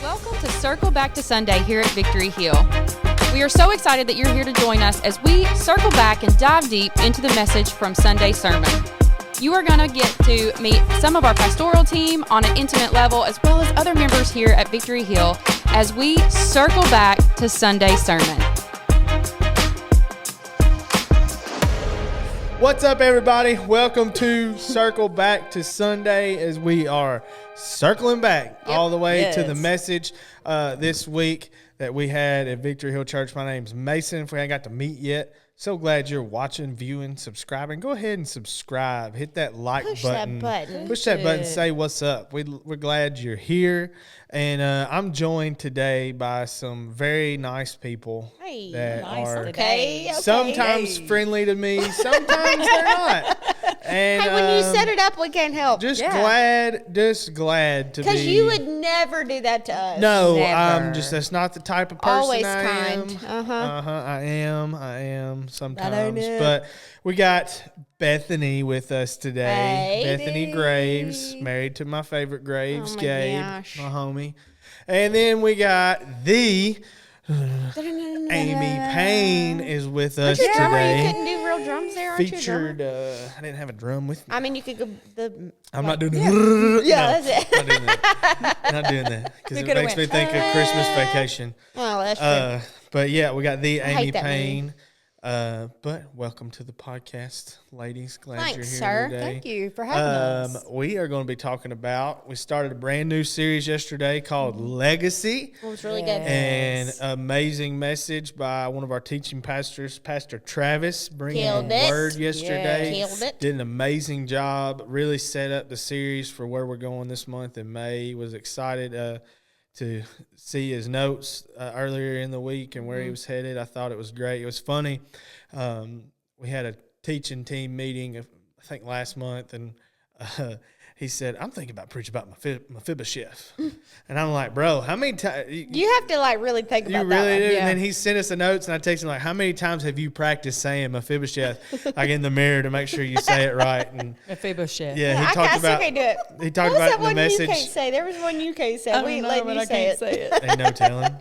Welcome to Circle Back to Sunday here at Victory Hill. We are so excited that you're here to join us as we circle back and dive deep into the message from Sunday's sermon. You are going to get to meet some of our pastoral team on an intimate level, as well as other members here at Victory Hill as we circle back to Sunday's sermon. What's up, everybody? Welcome to Circle Back to Sunday as we are circling back all the way to the message this week that we had at Victory Hill Church. My name's Mason. If we haven't got to meet yet, so glad you're watching, viewing, subscribing. Go ahead and subscribe. Hit that like button. Push that button. Say what's up. We're glad you're here. And I'm joined today by some very nice people that are sometimes friendly to me, sometimes they're not. And, hey, when you set it up, we can't help. Just glad to be. Because you would never do that to us. No, never. That's not the type of person Always I kind. am. I am sometimes. But we got Bethany with us today. Hey, Bethany Graves, married to my favorite Graves, Gabe, gosh. my homie. And then we got the Amy Payne is with us Aren't you a drummer? today. You couldn't do real drums there, aren't you a Featured, drummer? I didn't have a drum with me. I mean, you could go I'm not doing that. that. That's it. Not doing that. Not doing that. Because it makes me think of Christmas Vacation. Oh, that's true. But yeah, we got the Amy that Payne. But welcome to the podcast, ladies. Glad you're here sir. today. Thank you for having us. We are going to be talking about, we started a brand new series yesterday called Legacy. It was really good. And amazing message by one of our teaching pastors, Pastor Travis, bringing the word yesterday. Killed it. Did an amazing job. Really set up the series for where we're going this month in May. Was excited to see his notes earlier in the week and where he was headed. I thought it was great. It was funny. We had a teaching team meeting, I think last month, and he said, I'm thinking about preaching about Mephibosheth. And I'm like, bro, how many times? You have to really think about you that really one. do? Yeah. And then he sent us the notes, and I texted him, like, how many times have you practiced saying Mephibosheth, like in the mirror to make sure you say it right? And Mephibosheth. yeah, I still can't do it. He talked What was about that the one message. you can't say? There was one you can't say. We ain't letting you say it. Ain't no telling.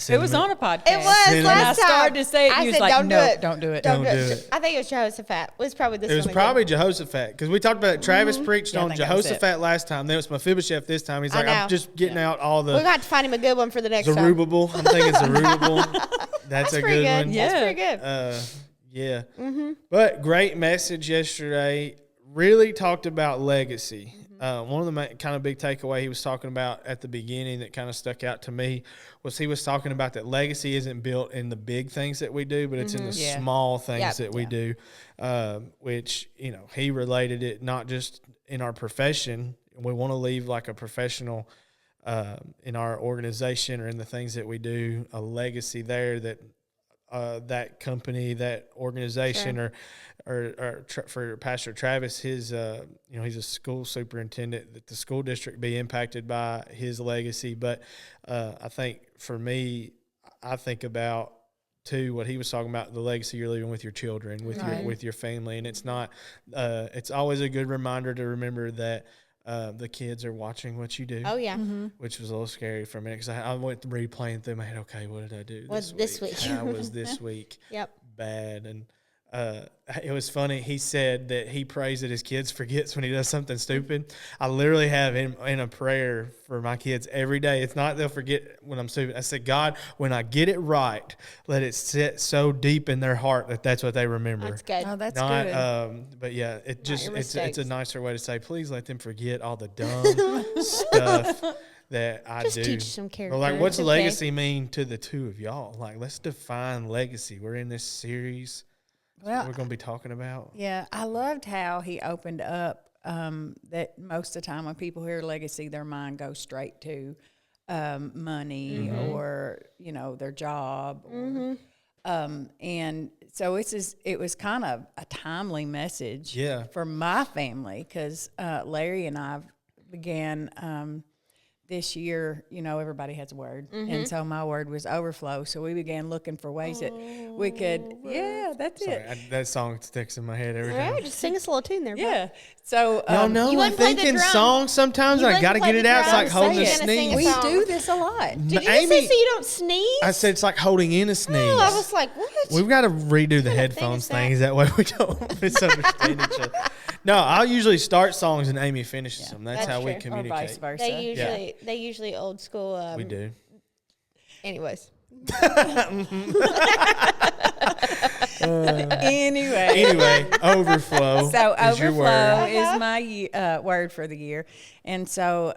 It was on a podcast. It was And And I last time. started to say it, and I he was said, like, don't no, do it. don't do it. Don't do it. I think it was Jehoshaphat. It was probably this one. It was again. probably Jehoshaphat, because we talked about it. Travis preached Yeah, I on think that was Jehoshaphat last time. Then it was Mephibosheth this time. He's I like, know. I'm just getting out all We're going the to have to find him a good one for the next time. Zerubbabel. I'm thinking Zerubbabel. That's a pretty good good. one. Yeah. That's pretty good. Yeah. But great message yesterday. Really talked about legacy. One of the kind of big takeaway he was talking about at the beginning that kind of stuck out to me was he was talking about that legacy isn't built in the big things that we do, but it's in the small things that we do, which, he related it not just in our profession. We want to leave like a professional in our organization or in the things that we do, a legacy there that that company, that organization, or for Pastor Travis, his he's a school superintendent, that the school district be impacted by his legacy. But I think for me, I think about too what he was talking about, the legacy you're leaving with your children, with your family, and it's not. It's always a good reminder to remember that. The kids are watching what you do. Oh, yeah. Which was a little scary for a minute because I went replaying through my head, okay, what did I do this week? How was this week bad? And it was funny. He said that he prays that his kids forgets when he does something stupid. I literally have in a prayer for my kids every day. It's not they'll forget when I'm stupid. I said, God, when I get it right, let it sit so deep in their heart that that's what they remember. That's good. Oh, that's Not, good. but yeah, it's a nicer way to say, please let them forget all the dumb stuff that I Just do. teach some character. But like, what's It's okay. legacy mean to the two of y'all? Like, let's define legacy. We're in this series. Well, We're going to be talking about. Yeah, I loved how he opened up that most of the time when people hear legacy, their mind goes straight to money or, their job. Or, and so it was kind of a timely message for my family because Larry and I began this year, everybody has a word. And so my word was overflow. So we began looking for ways that we could, that's it. That song sticks in my head every time. All right, just sing us a little tune there. Yeah. So, Y'all know you I wouldn't play think the in drum. songs sometimes, You and I wouldn't got to play get it the out. It's drum. like holding a Say you're gonna sing a sneeze. we song. do this a lot. Did you just Amy- say so you don't sneeze? I said it's like holding in a sneeze. Oh, I was like, what? We've got to redo the thing headphones is that? things. That way we don't misunderstand each other. No, I'll usually start songs and Amy finishes them. That's That's how we true. Or communicate. Or vice versa. They usually old school. We do. Anyways. Anyway, overflow. So is your overflow word. is my word for the year, and so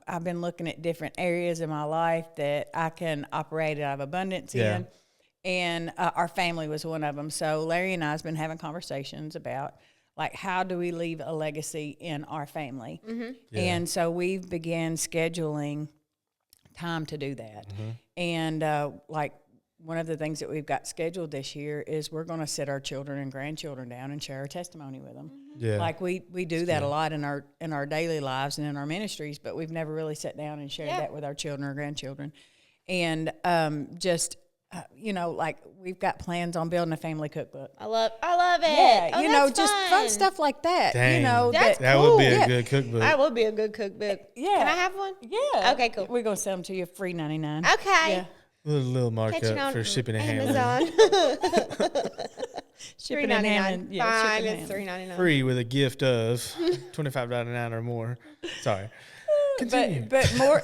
I've been looking at different areas in my life that I can operate out of abundance in, and our family was one of them. So Larry and I's been having conversations about like how do we leave a legacy in our family, and so we've began scheduling time to do that, and like. One of the things that we've got scheduled this year is we're going to sit our children and grandchildren down and share our testimony with them. Yeah. Like we do that a lot in our daily lives and in our ministries, but we've never really sat down and shared that with our children or grandchildren. And like we've got plans on building a family cookbook. I love it. Yeah, Oh, that's just fun stuff like that. Dang, That's that cool. would be a Yeah. good cookbook. That would be a good cookbook. Yeah. Can I have one? Yeah. Okay, cool. We're going to sell them to you free 99. Okay. Yeah. little Catching markup on for shipping and handling. Amazon. Shipping and handling. $3.99. Yeah, Fine, shipping it's and handling. $3.99. Free with a gift of $25.99 or more. Sorry. Continue. But more,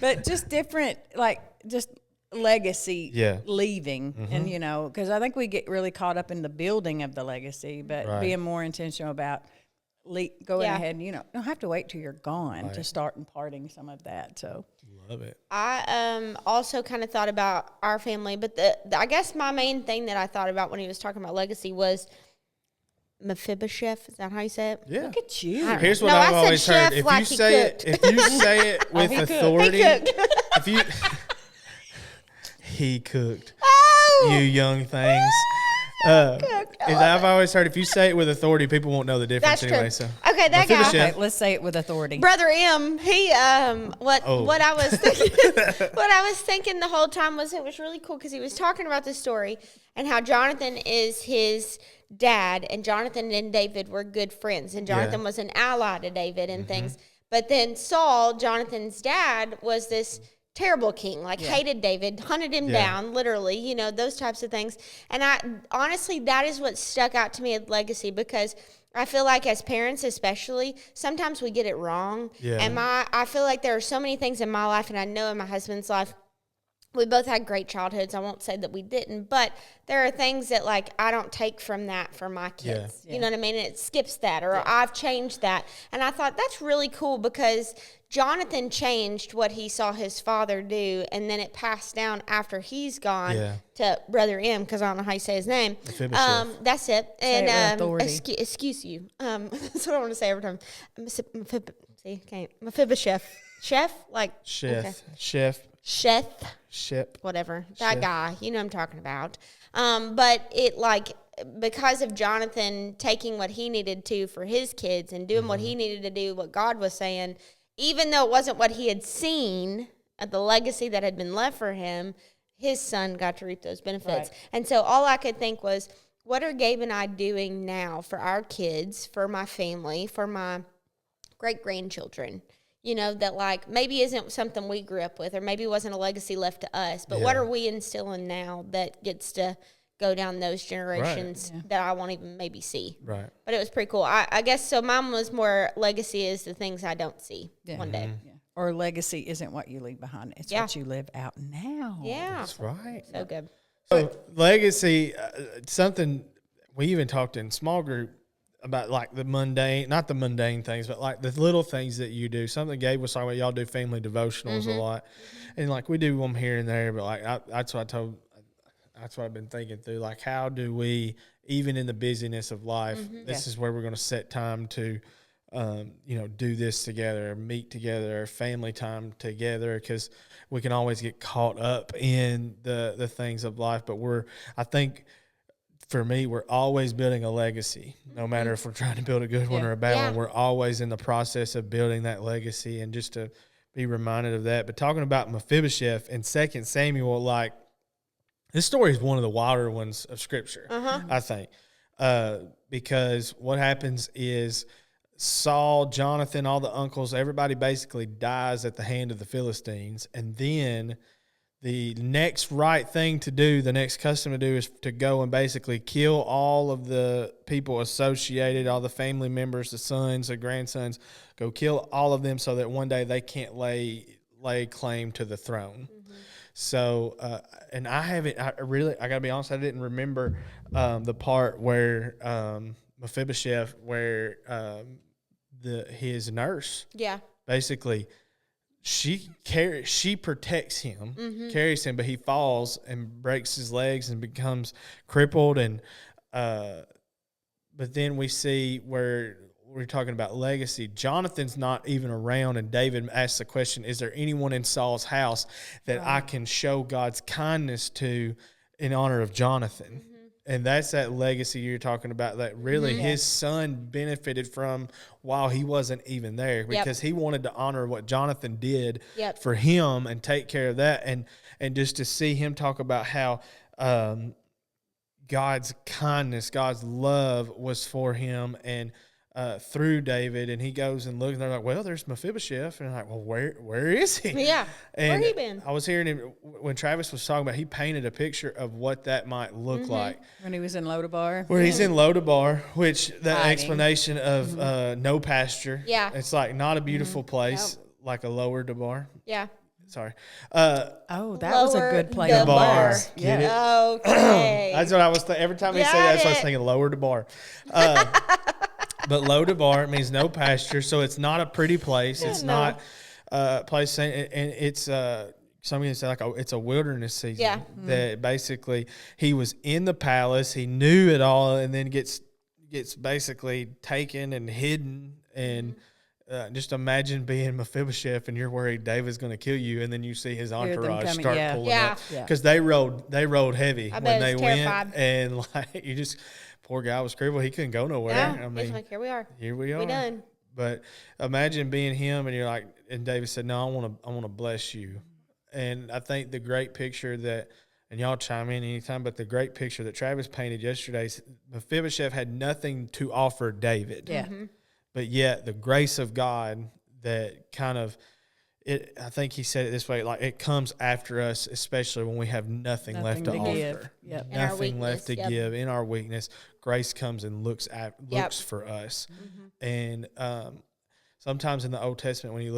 but just different, like just legacy leaving. And, because I think we get really caught up in the building of the legacy, but being more intentional about going ahead and, don't have to wait till you're gone to start imparting some of that. So Love it. I also kind of thought about our family, but I guess my main thing that I thought about when he was talking about legacy was Mephibosheth. Is that how you say it? Yeah. look at you. Here's what No, I've I said always heard. chef If like you he say it, cooked. if you say it with authority, if you he cooked. Oh! You young things. I've always heard if you say it with authority, people won't know the difference That's anyway. true. So Okay, that guy. Mephibosheth. Okay, let's say it with authority. Brother M, he what I was thinking what I was thinking the whole time was it was really cool because he was talking about this story and how Jonathan is his dad and Jonathan and David were good friends and Jonathan was an ally to David and things. But then Saul, Jonathan's dad, was this terrible king, hated David, hunted him down, literally, those types of things. And honestly, that is what stuck out to me as legacy because I feel like as parents especially, sometimes we get it wrong. Yeah. And I feel like there are so many things in my life, and I know in my husband's life, we both had great childhoods. I won't say that we didn't, but there are things that I don't take from that for my kids. Yeah. You know what I mean? And it skips that, or I've changed that. And I thought that's really cool because Jonathan changed what he saw his father do, and then it passed down after he's gone to Brother M, because I don't know how you say his name. Mephibosheth. That's it. Say it with And authority. excuse you. That's what I want to say every time. Mephibosheth. Chef? Shep. Whatever. That Chef. guy. You know what I'm talking about. But it because of Jonathan taking what he needed to for his kids and doing what he needed to do, what God was saying, even though it wasn't what he had seen at the legacy that had been left for him, his son got to reap those benefits. Right. And so all I could think was, what are Gabe and I doing now for our kids, for my family, for my great-grandchildren? That maybe isn't something we grew up with or maybe wasn't a legacy left to us, but what are we instilling now that gets to go down those generations that I won't even maybe see. Right. But it was pretty cool. I guess so mine was more legacy is the things I don't see one day. Yeah. Or legacy isn't what you leave behind. It's what you live out now. Yeah. That's right. So good. So legacy, something we even talked in small group about the mundane, not the mundane things, but the little things that you do. Something Gabe was talking about, y'all do family devotionals a lot. And we do them here and there, but that's what I've been thinking through. How do we, even in the busyness of life, this is where we're going to set time to, do this together, meet together, family time together, because we can always get caught up in the things of life. But I think for me, we're always building a legacy, no matter if we're trying to build a good one or a bad one. We're always in the process of building that legacy, and just to be reminded of that. But talking about Mephibosheth in 2 Samuel, like, this story is one of the wilder ones of Scripture, I think, because what happens is Saul, Jonathan, all the uncles, everybody basically dies at the hand of the Philistines, and then the next right thing to do, the next custom to do, is to go and basically kill all of the people associated, all the family members, the sons, the grandsons, go kill all of them so that one day they can't lay claim to the throne. So, and I got to be honest, I didn't remember the part where Mephibosheth, where his nurse basically, she protects him, carries him, but he falls and breaks his legs and becomes crippled. And but then we see where we're talking about legacy. Jonathan's not even around, and David asks the question, is there anyone in Saul's house that I can show God's kindness to in honor of Jonathan? And that's that legacy you're talking about that really his son benefited from while he wasn't even there, because he wanted to honor what Jonathan did for him and take care of that. And just to see him talk about how God's kindness, God's love was for him and through David, and he goes and looks, and they're like, well, there's Mephibosheth. And I'm like, well, where is he? Yeah, and where he been? I was hearing him, when Travis was talking about, he painted a picture of what that might look like. When he was in Lo-debar. Where he's in Lo-debar, which the explanation of no pasture. Yeah. It's like not a beautiful place, like a lower debar. Yeah. Sorry. That was a good play. The The bar. Yeah. Get it? Okay. That's what I was every time he said that, that's what I was thinking, lower debar. But Lo-debar means no pasture, so it's not a pretty place. It's not a place, and it's something that's like it's a wilderness season. Yeah. That basically he was in the palace, he knew it all, and then gets basically taken and hidden. And just imagine being Mephibosheth, and you're worried David's going to kill you, and then you see his entourage start pulling up because they rode heavy when they went, and like you just. Poor guy was crippled. He couldn't go nowhere. Yeah, I mean, like, here we are. We done. But imagine being him, and you're like, and David said, "No, I want to bless you." And I think the great picture that, and y'all chime in anytime, but the great picture that Travis painted yesterday, Mephibosheth had nothing to offer David. Yeah. But yet the grace of God that kind of. I think he said it this way, like it comes after us, especially when we have nothing left to offer. Yep. Nothing left to give. In our weakness, grace comes and looks for us. And sometimes in the Old Testament, when you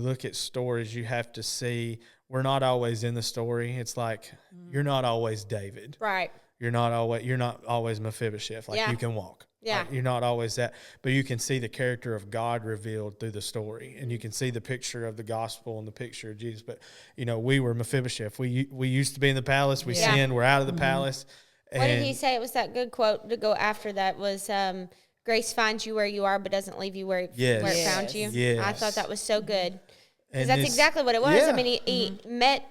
look at stories, you have to see we're not always in the story. It's like you're not always David. Right. You're not always Mephibosheth. Like you can walk. Yeah. You're not always that, but you can see the character of God revealed through the story, and you can see the picture of the gospel and the picture of Jesus. But, we were Mephibosheth. We used to be in the palace. We sinned. We're out of the palace. What did he say? It was that good quote to go after that was, grace finds you where you are, but doesn't leave you where it found you. Yes. I thought that was so good. Because And that's exactly what it was. Yeah. I mean, he met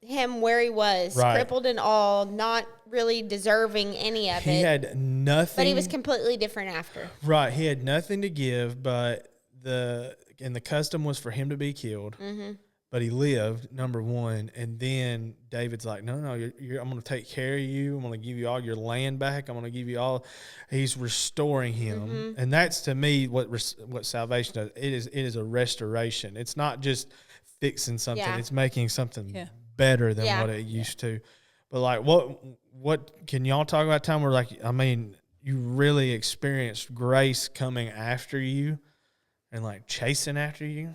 him where he was, crippled and all, not really deserving any of it. He had nothing. But he was completely different after. Right. He had nothing to give, but the custom was for him to be killed. But he lived, number one. And then David's like, no, I'm going to take care of you. I'm going to give you all your land back. I'm going to give you all. He's restoring him. And that's, to me, what salvation does. It is a restoration. It's not just fixing something. Yeah. It's making something better than what it used to. But like, what can y'all talk about time where, like, I mean, you really experienced grace coming after you and like chasing after you?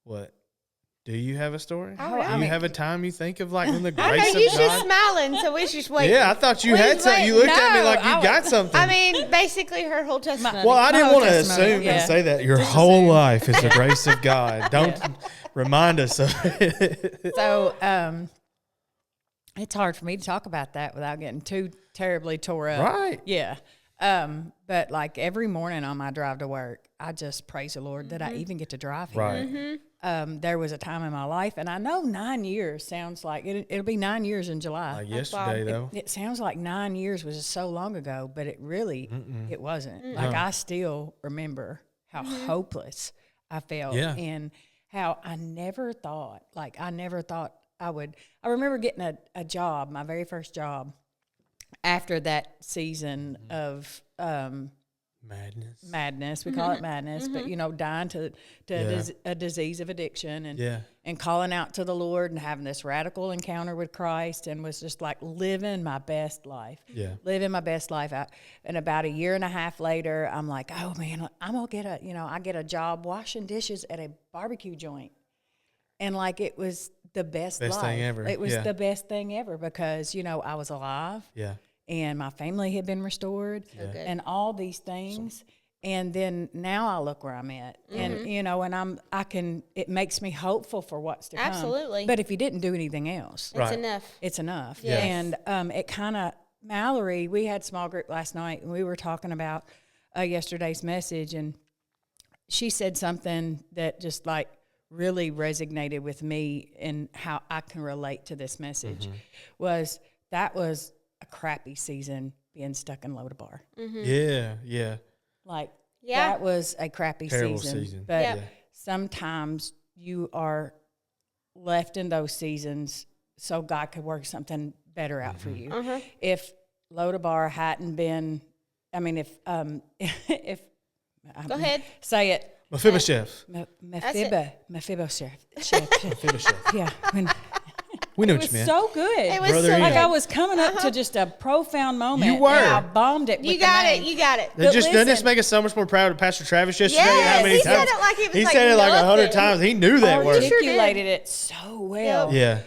What? Do you have a story? Do you have a time you think of, like, when the grace I know of you God? just smiling, so we just wait. Yeah, I thought you had something. You looked at me like you got something. I mean, basically her whole testimony. Well, I didn't whole want to testimony, assume yeah. and say that. Your whole life is the grace of God. Don't remind us of it. So it's hard for me to talk about that without getting too terribly tore up. Right. Yeah. But like every morning on my drive to work, I just praise the Lord that I even get to drive here. Right. There was a time in my life, and I know 9 years sounds like it'll be 9 years in July. Like yesterday, though. It sounds like 9 years was so long ago, but it really it wasn't. Like I still remember how hopeless I felt, and how I never thought I would. I remember getting a job, my very first job, after that season of madness. We call it madness, but dying to a disease of addiction, and calling out to the Lord and having this radical encounter with Christ, and was just like living my best life. Living my best life out. And about a year and a half later, I'm like, oh man, I'm gonna get I get a job washing dishes at a barbecue joint, and like it was the best life. Thing ever. It was the best thing ever because I was alive. And my family had been restored, and all these things. And then now I look where I'm at, and and it makes me hopeful for what's to come. Absolutely. But if you didn't do anything else, it's enough. It's enough. Yes. And it kind of, Mallory, we had small group last night, and we were talking about yesterday's message, and she said something that just like really resonated with me and how I can relate to this message. Was a crappy season being stuck in Lo-debar. Like that was a crappy season. But sometimes you are left in those seasons so God could work something better out for you. If Lo-debar hadn't been, if go ahead, say it. Mephibosheth. Mephibosheth. Mephibosheth. Yeah. We know it what was you meant. so good. It was Brother, so like good. I was coming up to just a profound moment. You were. And I bombed it. You with got the it. name. You got it. Doesn't this make us so much more proud of Pastor Travis yesterday? Yes, how many he times? said it like it was he like said it like 100 nothing. times. He knew that word. Articulated it so well. Yeah.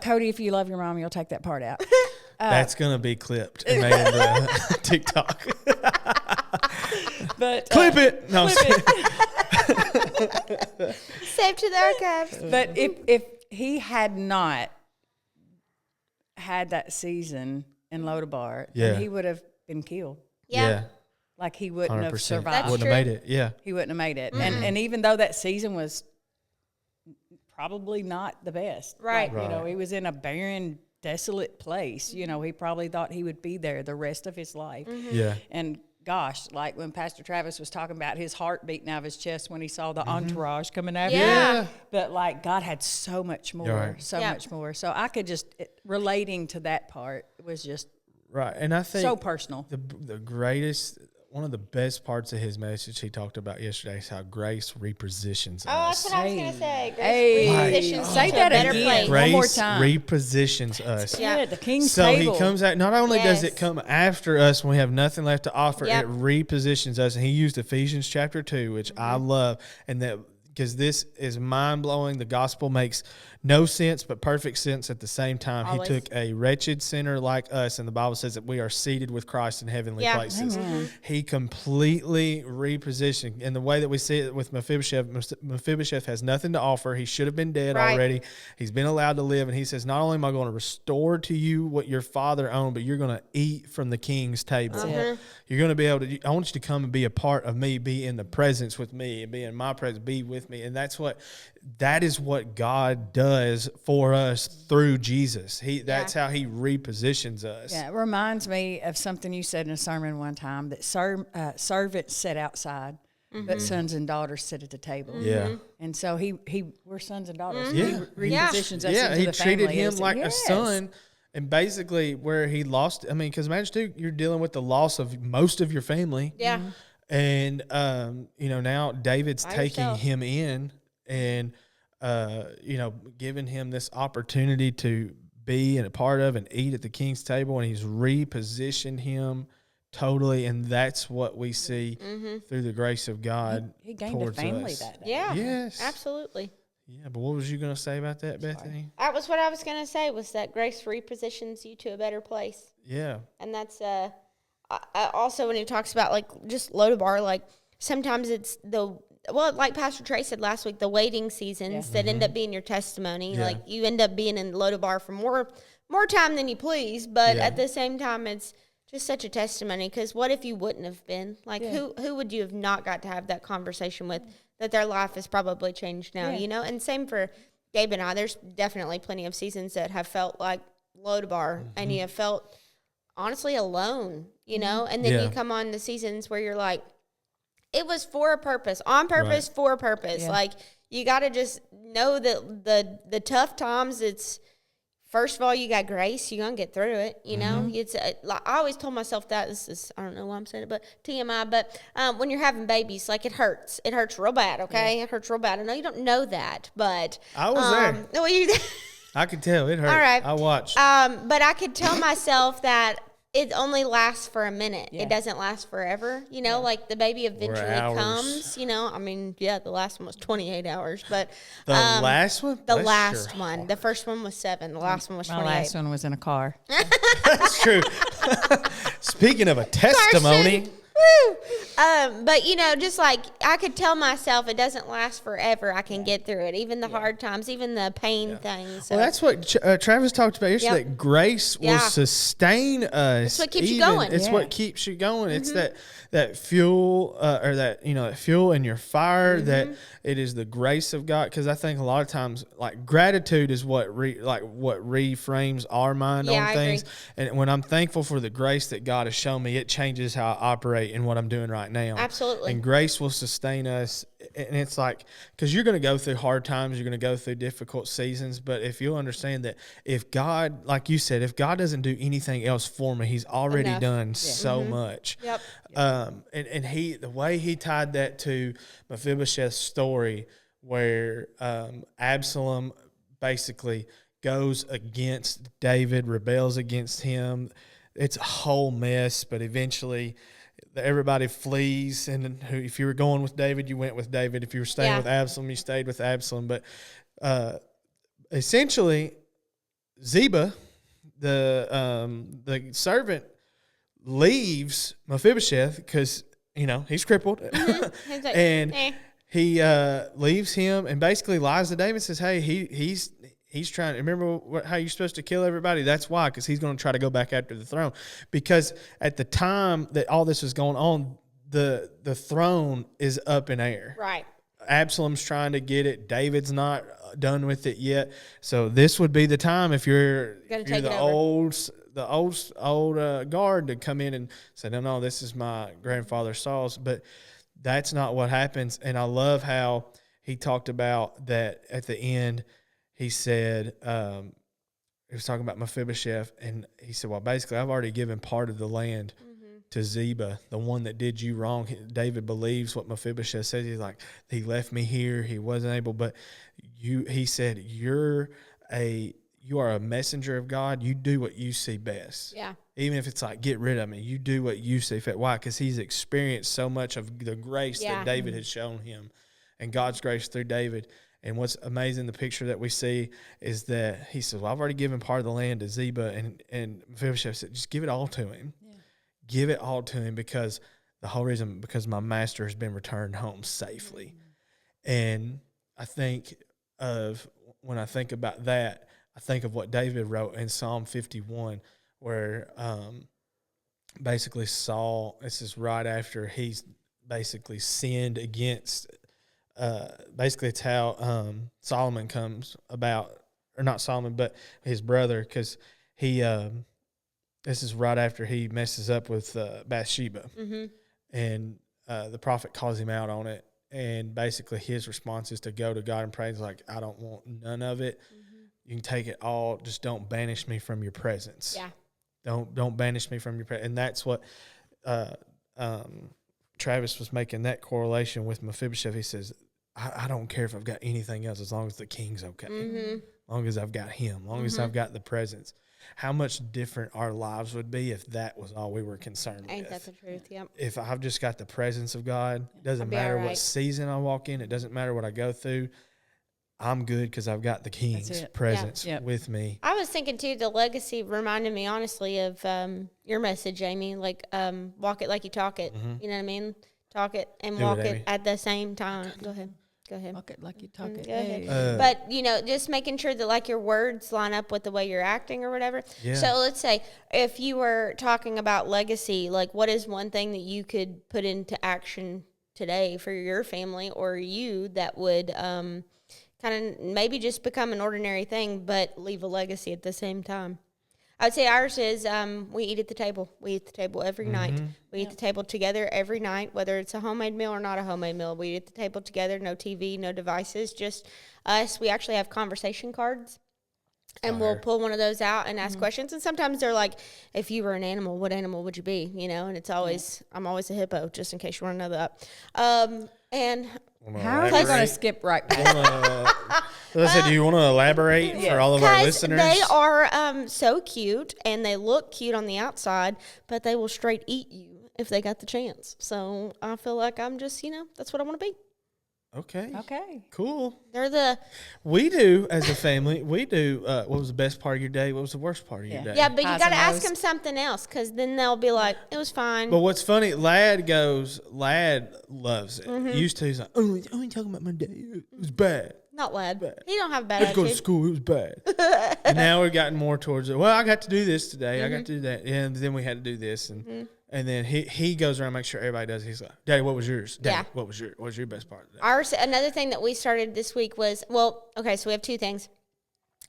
Cody, if you love your mom, you'll take that part out. That's going to be clipped and made into TikTok. But Clip it. No, clip Saved to the archives. But if he had not had that season in Lo-debar, then he would have been killed. Yeah. Like he wouldn't 100%. have survived. That's Wouldn't true. have made it. Yeah. He wouldn't have made it. And even though that season was probably not the best. Right. Like, he was in a barren, desolate place. He probably thought he would be there the rest of his life. Yeah. And gosh, like when Pastor Travis was talking about his heart beating out of his chest when he saw the entourage coming after him. But like God had so much more, much more. So I could just, relating to that part was just right. And I think so personal. The greatest, one of the best parts of his message he talked about yesterday is how grace repositions Oh, us. that's what I was going to say. Hey. Repositions Say us to that a better again. place. Grace One more time. repositions us. Yeah. The King's So table. he comes out, not only does Yes. it come after us when we have nothing left to offer, Yep. it repositions us. And he used Ephesians chapter 2, which I love, and that because this is mind-blowing. The gospel makes no sense but perfect sense at the same time. Always. He took a wretched sinner like us, and the Bible says that we are seated with Christ in heavenly places. He completely repositioned. And the way that we see it with Mephibosheth has nothing to offer. He should have been dead already. He's been allowed to live, and he says, not only am I going to restore to you what your father owned, but you're going to eat from the king's table. You're going to be able to, I want you to come and be a part of me, be in the presence with me, and be in my presence, be with me. And that is what God does for us through Jesus. That's how he repositions us. Yeah, it reminds me of something you said in a sermon one time, that servants sit outside, but sons and daughters sit at the table. Yeah. And so we're sons and daughters. Yeah. He repositions us into he the treated family. him like a son. And basically where he lost, because imagine too, you're dealing with the loss of most of your family. Yeah. And, now David's taking yourself. him in and, giving him this opportunity to be a part of and eat at the king's table. And he's repositioned him totally. And that's what we see through the grace of God. He gained a towards family us. that day. Yeah. Yes. Absolutely. Yeah, but what was you going to say about that, Bethany? That was what I was going to say, was that grace repositions you to a better place. Yeah. And that's also when he talks about like just Lo-debar, like sometimes it's like Pastor Trey said last week, the waiting seasons that end up being your testimony. Yeah. Like you end up being in Lo-debar for more time than you please, but at the same time it's just such a testimony, because what if you wouldn't have been? Like, who would you have not got to have that conversation with, that their life has probably changed now, you know? And same for Gabe and I. There's definitely plenty of seasons that have felt like Lo-debar, and you have felt, honestly, alone, you know? And then you come on the seasons where you're like, it was for a purpose, on purpose, for a purpose. Like, you got to just know that the tough times, it's, first of all, you got grace. You're going to get through it, you know? It's like, I always told myself that. This is, I don't know why I'm saying it, but TMI. But when you're having babies, like, it hurts. It hurts real bad, okay? Yeah. It hurts real bad. I know you don't know that, but. I was there. No, you I could tell. It hurt. All right. I watched. But I could tell myself that it only lasts for a minute. Yeah. It doesn't last forever. You know, like the baby eventually comes, you know. I mean, the last one was 28 hours. But the last one? The last one. The first one was 7. The last one was 28. My last one was in a car. That's true. Speaking of a testimony. Woo! But, you know, just like I could tell myself it doesn't last forever. I can get through it. Even the hard times, even the pain things. So. Well, that's what Travis talked about yesterday. That grace will sustain us. It's what keeps you going. It's what keeps you going. It's that fuel or that, you know, that fuel in your fire, that it is the grace of God. Because I think a lot of times, like, gratitude is what reframes our mind on things. And when I'm thankful for the grace that God has shown me, it changes how I operate in what I'm doing right now. Absolutely. And grace will sustain us. And it's like, because you're going to go through hard times, you're going to go through difficult seasons. But if you'll understand that if God, like you said, if God doesn't do anything else for me, He's already done so much. Yep. And the way he tied that to Mephibosheth's story, where Absalom basically goes against David, rebels against him. It's a whole mess, but eventually everybody flees. And if you were going with David, you went with David. If you were staying with Absalom, you stayed with Absalom. But essentially, Ziba, the servant, leaves Mephibosheth because, you know, he's crippled. Like, and he leaves him and basically lies to David and says, hey, he's trying to remember how you're supposed to kill everybody. That's why, because he's going to try to go back after the throne. Because at the time that all this was going on, the throne is up in air. Right. Absalom's trying to get it. David's not done with it yet. So this would be the time, if you're the old guard, to come in and say, no, this is my grandfather Saul's. But that's not what happens. And I love how he talked about that at the end. He said, he was talking about Mephibosheth, and he said, well, basically, I've already given part of the land to Ziba, the one that did you wrong. David believes what Mephibosheth says. He's like, he left me here. He wasn't able, but he said, you are a messenger of God. You do what you see best. Yeah. Even if it's like, get rid of me, you do what you see fit. Why? Because he's experienced so much of the grace that David had shown him, and God's grace through David. And what's amazing, the picture that we see is that he says, well, I've already given part of the land to Ziba. And Mephibosheth said, just give it all to him. Yeah. Give it all to him, because my master has been returned home safely. And I think when I think about that, I think of what David wrote in Psalm 51, where basically Saul, this is right after he's basically sinned against. Basically, it's how Solomon comes about, or not Solomon, but his brother, because he. This is right after he messes up with Bathsheba, and the prophet calls him out on it. And basically, his response is to go to God and pray. He's like, I don't want none of it. You can take it all. Just don't banish me from your presence. Yeah. Don't banish me from your presence. And that's what Travis was making that correlation with Mephibosheth. He says, I don't care if I've got anything else, as long as the king's okay. As long as I've got him. As long as I've got the presence. How much different our lives would be if that was all we were concerned with. Ain't that the truth? Yep. If I've just got the presence of God, it doesn't matter what season I walk in. It doesn't matter what I go through. I'm good because I've got the King's presence with me. I was thinking, too, the legacy reminded me, honestly, of your message, Amy. Like, walk it like you talk it. You know what I mean? Talk it and walk it at the same time. Go ahead. Go ahead. Talk it like you talk it. Go ahead. Hey. But, just making sure that, like, your words line up with the way you're acting or whatever. Yeah. So let's say if you were talking about legacy, like, what is one thing that you could put into action today for your family or you that would kind of maybe just become an ordinary thing but leave a legacy at the same time? I would say ours is we eat at the table. We eat at the table every night. We eat at the table together every night, whether it's a homemade meal or not a homemade meal. We eat at the table together, no TV, no devices, just us. We actually have conversation cards, and we'll pull one of those out and ask questions. And sometimes they're like, if you were an animal, what animal would you be? And it's always, I'm always a hippo, just in case you want to know that. And How are you going to skip right past? So I said, do you want to elaborate for all of our listeners? They are so cute, and they look cute on the outside, but they will straight eat you if they got the chance. So I feel like I'm just, that's what I want to be. Okay. Cool. We do, as a family, what was the best part of your day? What was the worst part of your day? Yeah, but you got to ask them something else, because then they'll be like, it was fine. But what's funny, Lad loves it. Used to, he's like, only talking about my day. It was bad. Not Lad. Bad. He don't have a bad I had to go to attitude. school. It was bad. And now we've gotten more towards it. Well, I got to do this today. I got to do that. And then we had to do this. And then he goes around and makes sure everybody does it. He's like, Daddy, what was yours? Daddy, what was your best part of that? Another thing that we started this week was, so we have two things.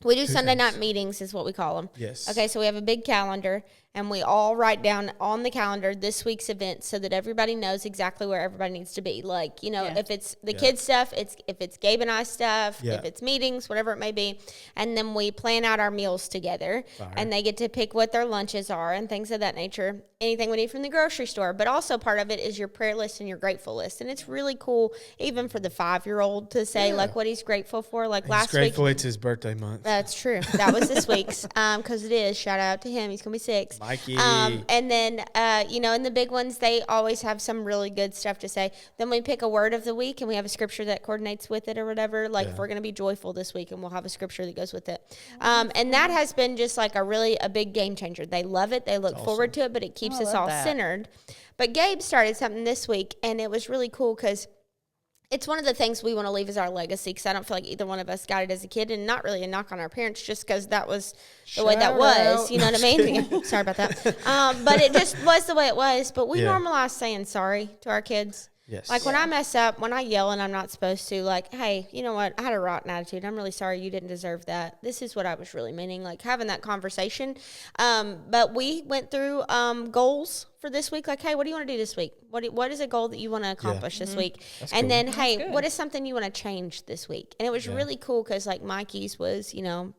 We do Sunday night meetings is what we call them. Yes. Okay, so we have a big calendar, and we all write down on the calendar this week's event so that everybody knows exactly where everybody needs to be. Like, if it's the kids' stuff, if it's Gabe and I stuff, if it's meetings, whatever it may be. And then we plan out our meals together, and they get to pick what their lunches are and things of that nature. Anything we need from the grocery store. But also part of it is your prayer list and your grateful list. And it's really cool, even for the 5-year-old to say, like, what he's grateful for. Like last week. He's grateful it's his birthday month. That's true. That was this week's, because it is. Shout out to him. He's going to be 6. Mikey. And then, in the big ones, they always have some really good stuff to say. Then we pick a word of the week, and we have a scripture that coordinates with it or whatever. Like, if we're going to be joyful this week, and we'll have a scripture that goes with it. And that has been just like a big game changer. They love it. They look forward to it, but it keeps us all centered. But Gabe started something this week, and it was really cool because it's one of the things we want to leave as our legacy, because I don't feel like either one of us got it as a kid, and not really a knock on our parents, just because that was the way that was. You know what I mean? Sorry about that. But it just was the way it was. But we normalize saying sorry to our kids. Yes. Like when I mess up, when I yell and I'm not supposed to, like, hey, you know what? I had a rotten attitude. I'm really sorry. You didn't deserve that. This is what I was really meaning. Like having that conversation. But we went through goals for this week. Like, hey, what do you want to do this week? What is a goal that you want to accomplish this week? That's and cool. then, hey, what is something you want to change this week? And it was really cool because, like, Mikey's was,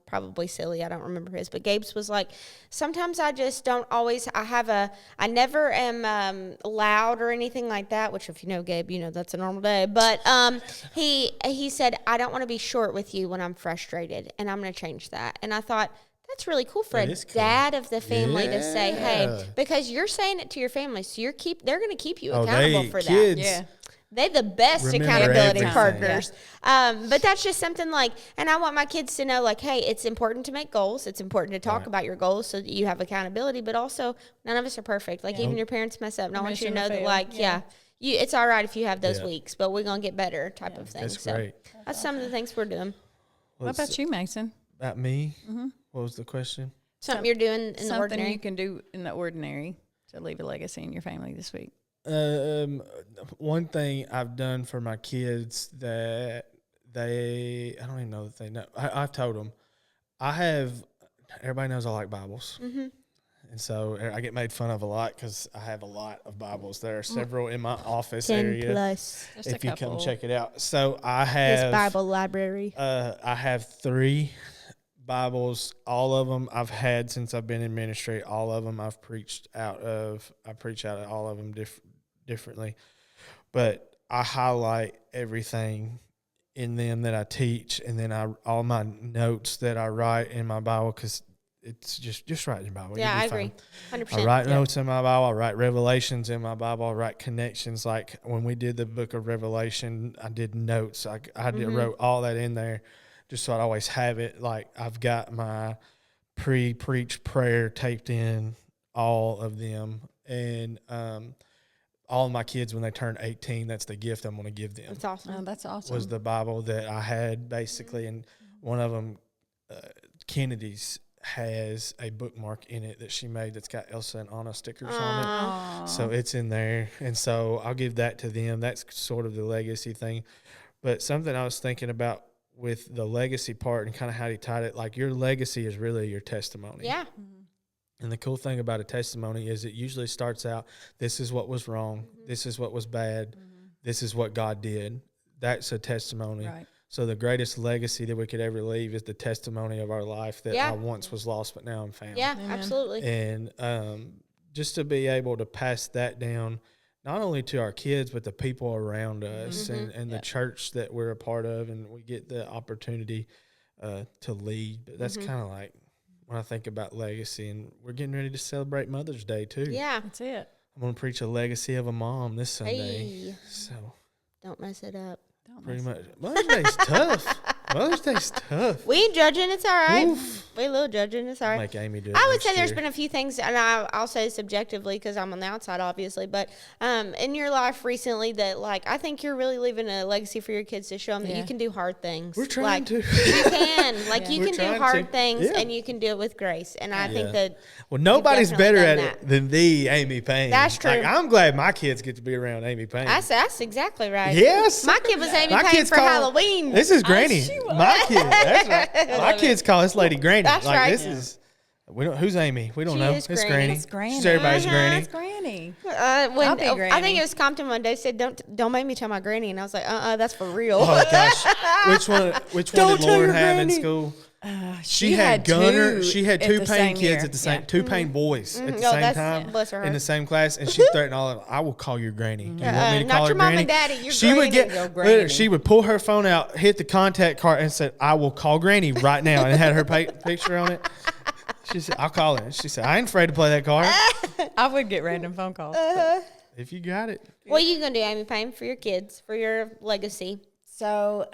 probably silly. I don't remember his. But Gabe's was like, sometimes I just don't always, I never am loud or anything like that, which if you know Gabe, that's a normal day. But he said, I don't want to be short with you when I'm frustrated, and I'm going to change that. And I thought, that's really cool for a dad of the family to say, hey, because you're saying it to your family, so they're going to keep you accountable for that. Yeah. They're the best accountability partners. But that's just something like, and I want my kids to know, like, hey, it's important to make goals. It's important to talk about your goals so that you have accountability, but also none of us are perfect. Like even your parents mess up. And I want you to know that, like, it's all right if you have those weeks, but we're going to get better type of thing. That's great. That's some of the things we're doing. What about you, Mason? About me? Mm-hmm. What was the question? Something you're doing in the ordinary. Something you can do in the ordinary to leave a legacy in your family this week. One thing I've done for my kids that I don't even know that they know. I've told them, everybody knows I like Bibles. Mm-hmm. And so I get made fun of a lot because I have a lot of Bibles. There are several in my office 10 area. plus. If you come check it out. So I have this Bible library. I have 3 Bibles. All of them I've had since I've been in ministry. All of them I've preached out of. I preach out of all of them differently. But I highlight everything in them that I teach, and then all my notes that I write in my Bible, because it's just write in your Bible. Yeah, I agree. 100%. I write notes in my Bible. I write revelations in my Bible. I write connections. Like when we did the book of Revelation, I did notes. I wrote all that in there just so I'd always have it. Like I've got my pre-preach prayer taped in, all of them. And all my kids, when they turn 18, that's the gift I'm going to give them. That's awesome. Oh, that's awesome. Was the Bible that I had, basically. And one of them, Kennedy's, has a bookmark in it that she made that's got Elsa and Anna stickers on it. So it's in there. And so I'll give that to them. That's sort of the legacy thing. But something I was thinking about with the legacy part and kind of how he tied it, like your legacy is really your testimony. Yeah. And the cool thing about a testimony is it usually starts out, this is what was wrong, this is what was bad, this is what God did. That's a testimony. Right. So the greatest legacy that we could ever leave is the testimony of our life that I once was lost, but now I'm found. Yeah, absolutely. And just to be able to pass that down, not only to our kids, but the people around us and the church that we're a part of, and we get the opportunity to lead. But that's kind of like when I think about legacy, and we're getting ready to celebrate Mother's Day too. Yeah. That's it. I'm going to preach a legacy of a mom this Sunday. Hey. So Don't mess it up. pretty much. Mother's Day's tough. Mother's Day's tough. We ain't judging. It's all right. Oof. We a little judging. It's all right. Make Amy do it I would next say there's year. been a few things, and I'll say subjectively because I'm on the outside, obviously, but in your life recently that, like, I think you're really leaving a legacy for your kids to show them that you can do hard things. We're trying like, to. You can. Like, you We're can do trying hard to. things, Yeah. and you can do it with grace. And I think that Well, nobody's definitely better at done it that. than the Amy Payne. That's true. Like, I'm glad my kids get to be around Amy Payne. that's exactly right. Yes. My kid was Amy My Payne kids for call- Halloween. This is Granny. she was. My kid. That's right. My kids call this lady Granny. That's like right. this is. We don't. Who's Amy? We don't She know. is It's Granny. Granny. It's Granny. She's everybody's Granny. It's Granny. When I'll be I Granny. think it was Compton one day said, "Don't make me tell my granny," and I was like, that's for real." Oh gosh. Which one? Which one Don't did tell Lauren your have in granny. school? She had Gunner. two She had at two the Payne same kids year. at the same. Yeah. Two Payne boys at the No, same that's- time. bless her in the heart. same class, and she threatened all of them. I will call your granny. Do you want me to not call your her mom granny? and daddy, your she would granny. get. Your granny. She would pull her phone out, hit the contact card, and said, "I will call Granny right now," and it had her picture on it. She said, "I'll call her." She said, "I ain't afraid to play that card I would get random phone calls. if you got it." What are you gonna do, Amy Payne, for your kids, for your legacy? So,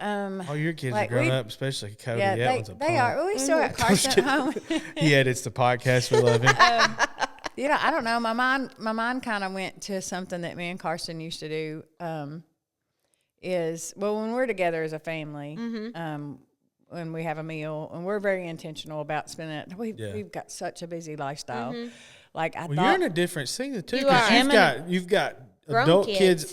All your kids Like, are grown we- up, especially Cody. yeah, That one's a they punk. are. We still got Carson at home. He edits the podcast. We love him. I don't know. My mind kind of went to something that me and Carson used to do. Is when we're together as a family, when we have a meal, and we're very intentional about spending it. We've got such a busy lifestyle. Like I Well, thought, you're in a different season too, You because are. you've got Grown adult kids. kids.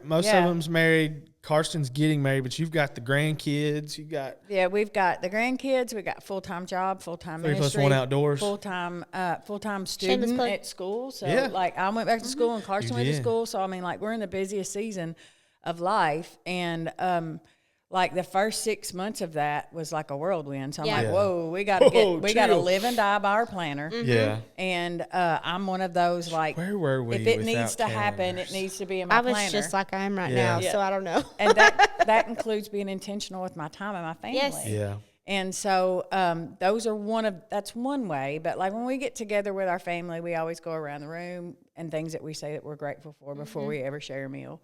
Most of Yeah. them's married. Carson's getting married, but you've got the grandkids. You got we've got the grandkids. We got full-time job, full-time 3 plus ministry, 1 outdoors. full-time Shameless student plug. at school. So Yeah. like I went back to school and Carson You went to did. school. So I mean, like we're in the busiest season of life, and like the first 6 months of that was like a whirlwind. So I'm Yeah. like, Yeah. whoa, we got to chill. live and die by our planner. yeah. And I'm one of those like, Where were we? if it without needs to happen, calendars? it needs to be in my I was planner. just like I am right Yeah. now, so I don't know. And that includes being intentional with my time and my family. Yes. Yeah. And so that's one way. But like when we get together with our family, we always go around the room and things that we say that we're grateful for before we ever share a meal.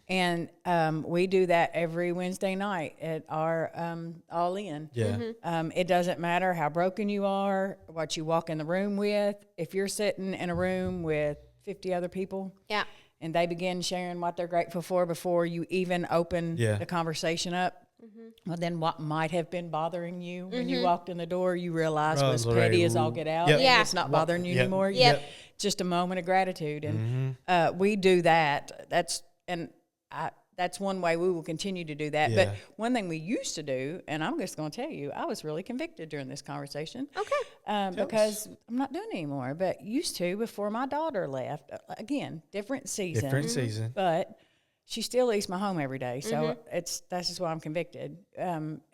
And we do that every Wednesday night at our All In. Yeah. It doesn't matter how broken you are, what you walk in the room with. If you're sitting in a room with 50 other people, Yeah. and they begin sharing what they're grateful for before you even open Yeah. the conversation up, well, then what might have been bothering you when you walked in the door, you realize Oh, was it's petty already- as all get out. Yep. And Yeah. it's not bothering you Yep. anymore. Yep. Just a moment of gratitude. And we do that. That's one way we will continue to do that. Yeah. But one thing we used to do, and I'm just going to tell you, I was really convicted during this conversation. Okay. Because I'm not doing it anymore. But used to before my daughter left. Again, different season. Different season. But she still leaves my home every day. So that's just why I'm convicted.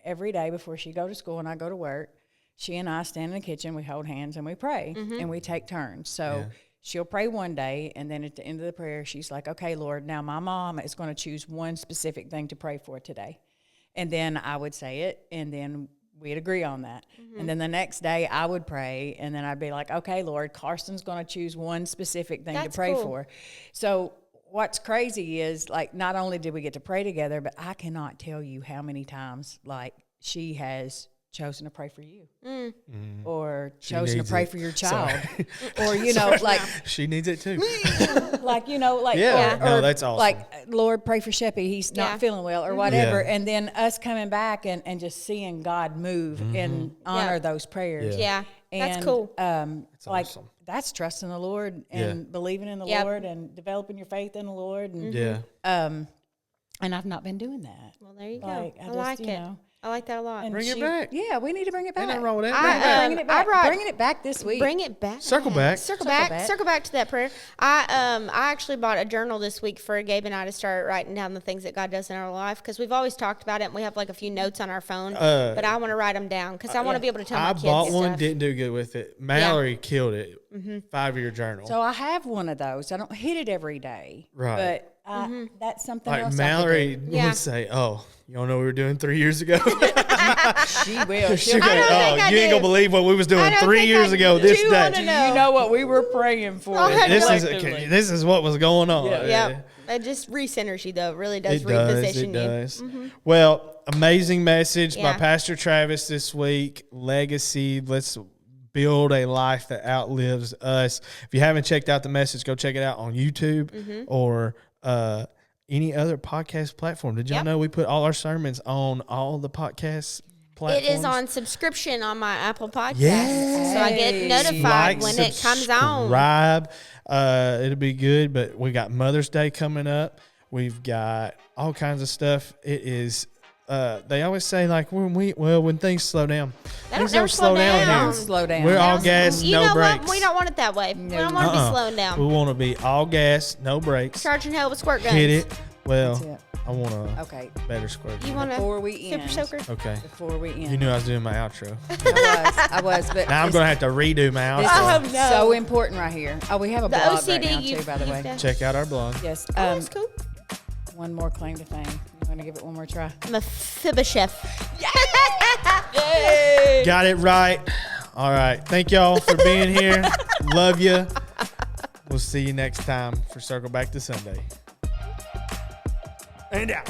Every day before she go to school and I go to work, she and I stand in the kitchen, we hold hands and we pray and we take turns. So she'll pray one day, and then at the end of the prayer, she's like, okay, Lord, now my mom is going to choose one specific thing to pray for today. And then I would say it, and then we'd agree on that. And then the next day I would pray, and then I'd be like, okay, Lord, Carson's going to choose one specific thing That's to pray cool. for. So what's crazy is, like, not only did we get to pray together, but I cannot tell you how many times, like, she has chosen to pray for you, Mm. or She chosen to needs pray it. for your child, Sorry. or you know, like She needs it too. like you know, like Yeah. or, No, or that's awesome. like Lord, pray for Sheppy, he's Yeah. not feeling well, or whatever, Yeah. and then us coming back and just seeing God move and honor Yeah. those prayers. Yeah. That's And, cool. Like awesome. that's trusting the Lord and believing in the Yep. Lord and developing your faith in the Lord, and Yeah. and I've not been doing that. Well, there you go. Like, I just, like you it. know, I like that a lot. and Bring it back. Yeah, we need to bring it back. Ain't nothing wrong with that. I, Bring it back. Bringing it back. I brought- Bringing it back this week. Bring it back. Circle back. Circle Circle back. back. Circle back to that prayer. I actually bought a journal this week for Gabe and I to start writing down the things that God does in our life, because we've always talked about it and we have like a few notes on our phone. But I want to write them down because I want to be able to tell my I kids bought one, stuff. didn't do good with it. Mallory killed it. 5-year journal. So I have one of those. I don't hit it every day, Right. But that's something Like else. Mallory Yeah. would say, "Oh, you don't know what we were doing 3 years ago." She will. She'll go, don't "Oh, think I you ain't do. gonna believe what we was doing I don't 3 think years I ago do this wanna day." know. You know what we were praying for. Collectively. This is what was going on. Yep. It just recenters you, though. It really does It does. reposition It you. does. Well, amazing message by Yeah. Pastor Travis this week. Legacy. Let's build a life that outlives us. If you haven't checked out the message, go check it out on YouTube or any other podcast platform. Did y'all Yep. know we put all our sermons on all the podcast platforms? It is on subscription on my Apple Podcast. Yes. So I get notified when it comes on. Subscribe. It'll be good, but we got Mother's Day coming up. We've got all kinds of stuff. It is, they always say, like, when things slow down. They Things don't never don't slow down slow down. here. Slow down. We're all gas, You no know brakes. what? We don't want it that way. We don't want to be slowing We down. want to be all gas, no brakes. Charging hell with squirt guns. Hit it. Well, That's it. I want a Okay. better square. You want Before we Super end. soaker? Okay. Before we end. You knew I was doing my outro. I was, but Now I'm going to have to redo my this outro. is no. so important right here. Oh, we have a The blog OCD right now you too, by the way. Check out our blog. Yes. Oh, that's cool. One more claim to fame. You want to give it one more try? Mephibosheth. Got it right. All right. Thank y'all for being here. Love you. We'll see you next time for Circle Back to Sunday. And out.